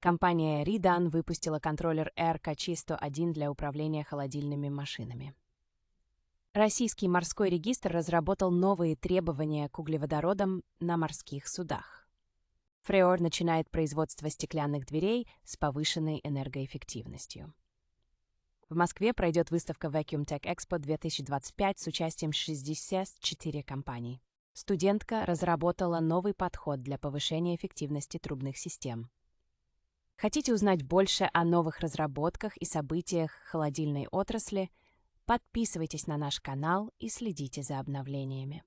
Компания Ridan выпустила контроллер RKC-101 для управления холодильными машинами. Российский морской регистр разработал новые требования к углеводородам на морских судах. Фреор начинает производство стеклянных дверей с повышенной энергоэффективностью. В Москве пройдет выставка Vacuum Tech Expo 2025 с участием 64 компаний. Студентка разработала новый подход для повышения эффективности трубных систем. Хотите узнать больше о новых разработках и событиях холодильной отрасли? Подписывайтесь на наш канал и следите за обновлениями.